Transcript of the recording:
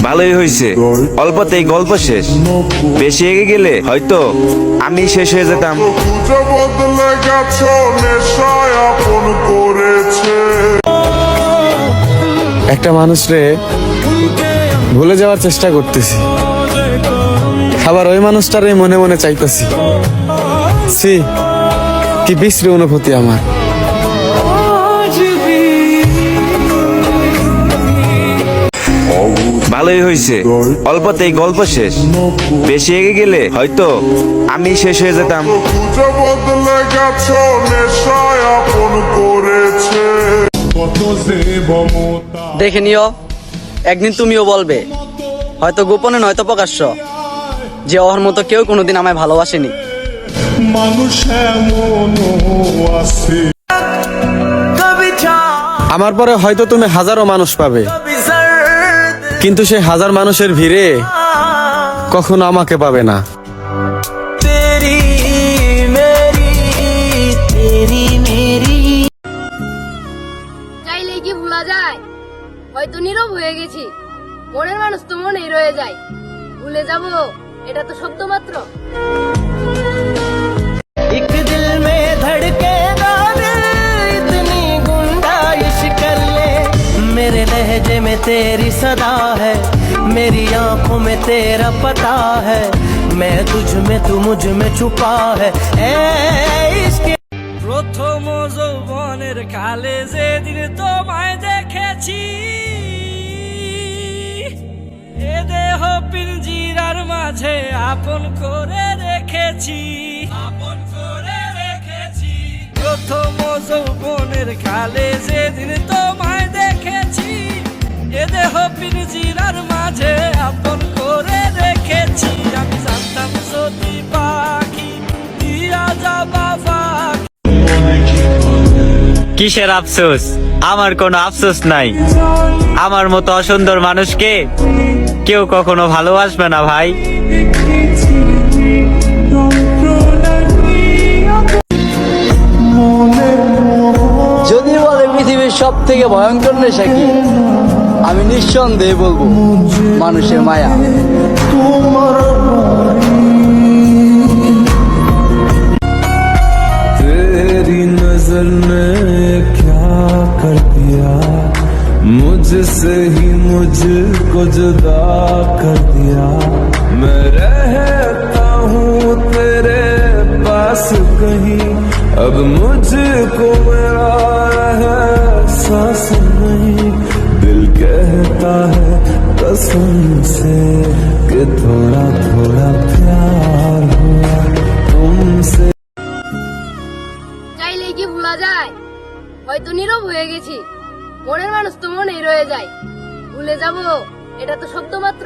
ভালোই হয়েছে, অল্পতেই গল্প শেষ। বেশি এগিয়ে গেলে হয়তো আমি শেষ হয়ে যেতাম। বদলে গেছো, নেশায় আপন করেছে। একটা মানুষরে ভুলে যাওয়ার চেষ্টা করতেছি, আবার ওই মানুষটারে মনে মনে চাইতেছি। সি কি বিশ্রী অনুভূতি আমার। ভালোই হয়েছে, অল্পতেই গল্প শেষ। বেশি এগিয়ে গেলে হয়তো আমি শেষ হয়ে যেতাম। বদলে গেছো, নেশায় আপন করেছে। কত যে মমতা দেখে নিও, একদিন তুমিও বলবে, হয়তো গোপনে নয়তো প্রকাশ্য, যে ওর মতো কেউ কোনোদিন আমায় ভালোবাসেনি। মানুষ এমন আছে। আমার পরে হয়তো তুমি হাজারো মানুষ পাবে, কিন্তু সেই হাজার মানুষের ভিড়ে কখনো আমাকে পাবে না। চাইলেই কি ভোলা যায়? হয়তো নীরব হয়ে গেছি, মনের মানুষ তো মনেই রয়ে যায়। ভুলে যাব এটা তো শব্দ মাত্র। एक दिल में धड़केगा दिल, इतनी गुंजाइश कर ले। मेरे लहजे में तेरी सदा है, मेरी आंखों में तेरा पता है। मैं तुझ में तू मुझ में छुपा है। ऐ इश्क প্রথম যৌবনের কালে যেদিন তোমায় দেখেছি, এ দেহ পিঞ্জিরার মাঝে আপন করে রেখেছি, আপন করে রেখেছি। প্রথম যৌবনের কালে যেদিন তোমায় দেখেছি, এ দেহ পিঞ্জিরার মাঝে আপন করে রেখেছি। আমি জানতাম যদি পাখি দিয়া যাবা পাখি। কিসের আফসোস? আমার কোনো আফসোস নাই। আমার মতো অসুন্দর মানুষকে কেউ কখনো ভালোবাসবে না ভাই। যদি বলে পৃথিবীর সব থেকে ভয়ঙ্কর নেশা কি, আমি নিঃসন্দেহে বলবো মানুষের মায়া। तेरी नजर ने क्या कर दिया, मुझसे ही मुझको जुदा कर दिया। मैं रहता हूँ तेरे पास कहीं, अब मुझको मेरा एहसास नहीं। दिल कहता है कसम से कि थोड़ा थोड़ा प्यार हुआ तुमसे। চাইলেই কি ভোলা যায়? হয়তো নীরব হয়ে গেছি, মনের মানুষ তো মনেই রয়ে যায়। ভুলে যাব এটা তো শব্দ মাত্র।